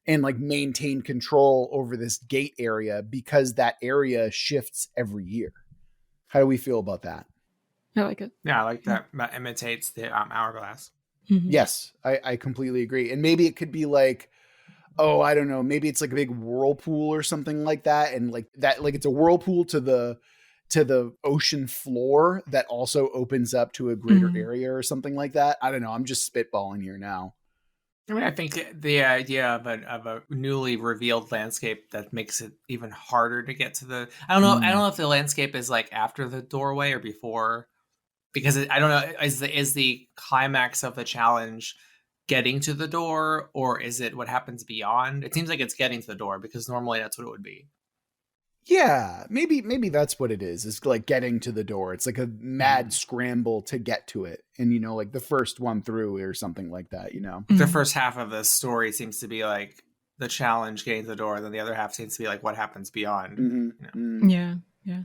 and like maintain control over this gate area because that area shifts every year. How do we feel about that? I like it. Yeah, I like that. That imitates the hourglass. Mm-hmm. Yes, I completely agree. And maybe it could be like, oh, I don't know, maybe it's like a big whirlpool or something like that. And like that, like it's a whirlpool to the ocean floor that also opens up to a greater area or something like that. I don't know. I'm just spitballing here now. I mean, I think the idea of a newly revealed landscape that makes it even harder to get to the. I don't know if the landscape is like after the doorway or before, because I don't know. Is the climax of the challenge getting to the door, or is it what happens beyond? It seems like it's getting to the door because normally that's what it would be. Yeah, maybe that's what it is. It's like getting to the door. It's like a mad scramble to get to it. And, you know, like the first one through or something like that, you know? The first half of the story seems to be like the challenge getting to the door. And then the other half seems to be like what happens beyond. You know? Yeah.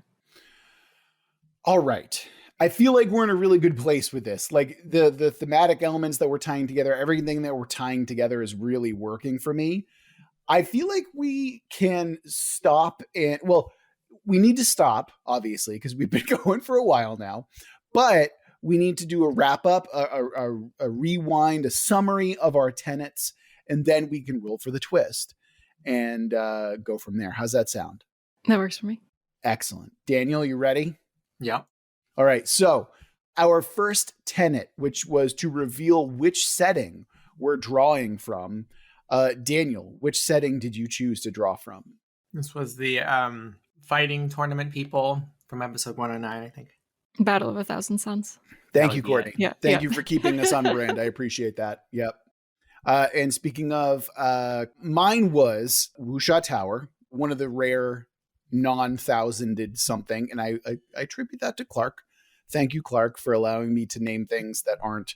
All right. I feel like we're in a really good place with this. Like the thematic elements that we're tying together, everything that we're tying together is really working for me. I feel like we can stop and, well, we need to stop, obviously, because we've been going for a while now, but we need to do a wrap up, a rewind, a summary of our tenets, and then we can roll for the twist and go from there. How's that sound? That works for me. Excellent. Daniel, you ready? Yeah. All right. So our first tenet, which was to reveal which setting we're drawing from. Daniel, which setting did you choose to draw from? This was the fighting tournament people from episode 109, I think. Battle of 1,000 Suns. Thank you, Courtney. Yeah. Thank you for keeping this on brand. I appreciate that. Yep. And speaking of, mine was Wusha Tower, one of the rare non-thousanded something. And I attribute that to Clark. Thank you, Clark, for allowing me to name things that aren't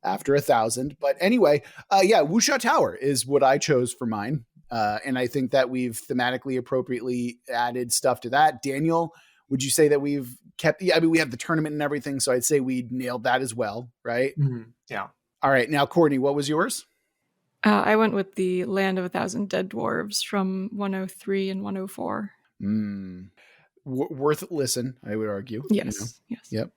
after 1,000. But anyway, Wusha Tower is what I chose for mine. And I think that we've thematically appropriately added stuff to that. Daniel, would you say that we've kept, I mean, we have the tournament and everything, so I'd say we nailed that as well, right? Mm-hmm. Yeah. All right. Now, Courtney, what was yours? I went with the Land of 1,000 Dead Dwarves from 103 and 104. Worth listen, I would argue. Yes. You know? Yes. Yep.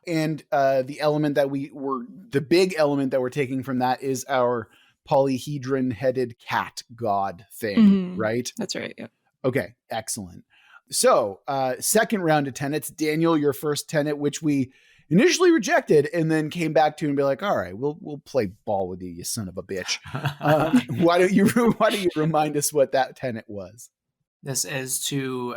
And the element that the big element that we're taking from that is our polyhedron-headed cat god thing, right? That's right. Yep. Okay, excellent. So, second round of tenets. Daniel, your first tenet, which we initially rejected and then came back to and be like, all right, we'll play ball with you, you son of a bitch. Why don't you remind us what that tenet was? This is to,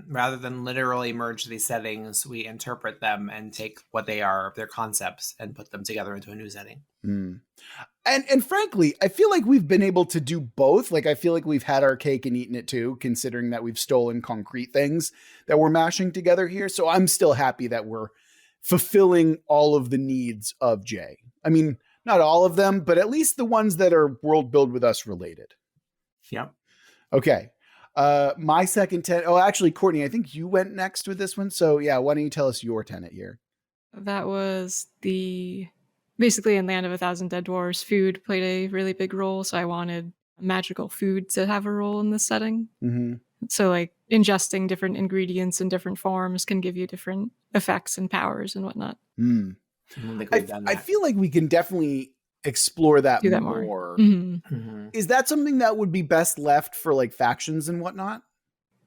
rather than literally merge these settings, we interpret them and take what they are, their concepts, and put them together into a new setting. And frankly, I feel like we've been able to do both. Like, I feel like we've had our cake and eaten it too, considering that we've stolen concrete things that we're mashing together here. So I'm still happy that we're fulfilling all of the needs of Jay. I mean, not all of them, but at least the ones that are World Build with Us related. Yep. Okay. My second tenet. Oh, actually, Courtney, I think you went next with this one. So yeah, why don't you tell us your tenet here? That was basically in Land of 1,000 Dead Dwarves, food played a really big role. So I wanted magical food to have a role in this setting. So like ingesting different ingredients in different forms can give you different effects and powers and whatnot. I feel like we can definitely explore that, Do that more. Mm-hmm. Is that something that would be best left for like factions and whatnot?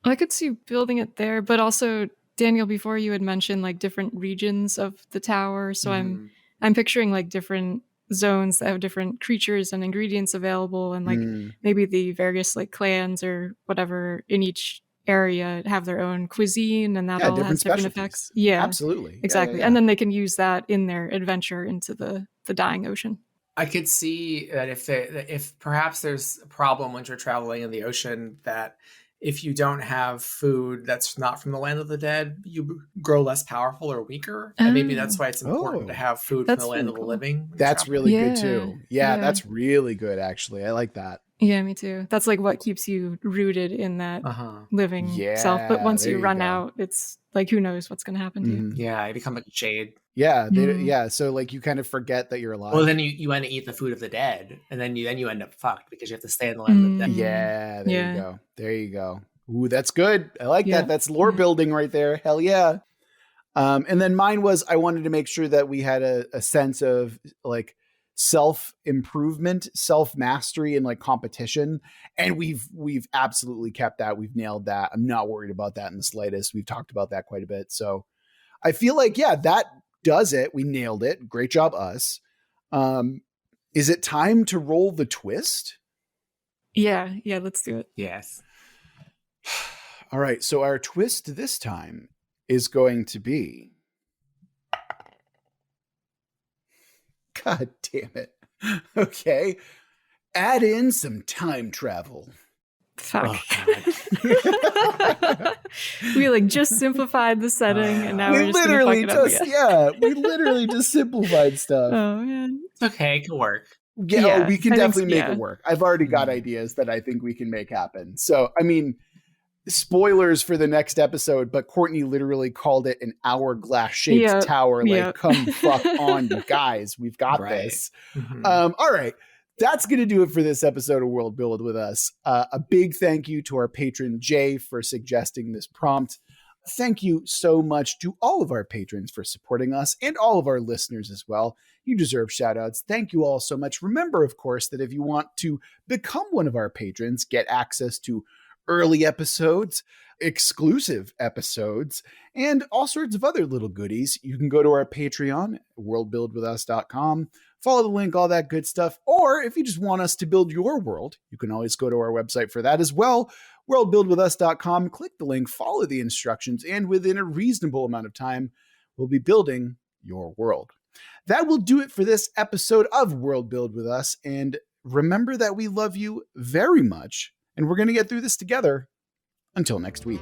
I could see building it there, but also Daniel, before you had mentioned like different regions of the tower. So I'm picturing like different zones that have different creatures and ingredients available, and like maybe the various like clans or whatever in each area have their own cuisine, and that all has different effects. Yeah, absolutely. Exactly. Yeah. And then they can use that in their adventure into the dying ocean. I could see that if perhaps there's a problem when you're traveling in the ocean, that if you don't have food that's not from the land of the dead, you grow less powerful or weaker. And maybe that's why it's important to have food from the land of the living. That's really good too. Yeah, that's really good, actually. I like that. Yeah, me too. That's like what keeps you rooted in that living self. But Yeah, once there you you run go. out, it's like, who knows what's going to happen to you. Mhm. Yeah, I become like a jade. Yeah, Mm. yeah. So like you kind of forget that you're alive. Well, then you end to eat the food of the dead, and then you end up fucked because you have to stay in the land of the dead. Yeah, there Yeah. you go. There you go. Ooh, that's good. I like Yeah. that. That's lore building right there. Hell yeah. And then mine was I wanted to make sure that we had a sense of like self-improvement, self-mastery, and like competition. And we've absolutely kept that. We've nailed that. I'm not worried about that in the slightest. We've talked about that quite a bit. So I feel like, yeah, that does it. We nailed it. Great job, us. Is it time to roll the twist? Yeah, let's do it. Yes. All right. So our twist this time is going to be. God damn it. Okay. Add in some time travel. Fuck. Oh, We like just simplified the setting, and now we're We just gonna fuck literally it up just, again. yeah, we literally just simplified stuff. Oh man. it's okay. It can work. Yeah, Yeah, we can I think definitely so, make yeah. it work. I've already got ideas that I think we can make happen. So, I mean, spoilers for the next episode, but Courtney literally called it an hourglass shaped Yep, tower. Like, yep. come fuck on, you guys. We've got Right. this. Mhm. All right. That's going to do it for this episode of World Build with us. A big thank you to our patron, Jay, for suggesting this prompt. Thank you so much to all of our patrons for supporting us and all of our listeners as well. You deserve shout outs. Thank you all so much. Remember, of course, that if you want to become one of our patrons, get access to early episodes, exclusive episodes, and all sorts of other little goodies, you can go to our Patreon, worldbuildwithus.com. Follow the link, all that good stuff. Or if you just want us to build your world, you can always go to our website for that as well, worldbuildwithus.com. Click the link, follow the instructions, and within a reasonable amount of time, we'll be building your world. That will do it for this episode of World Build with Us. And remember that we love you very much, and we're going to get through this together. Until next week.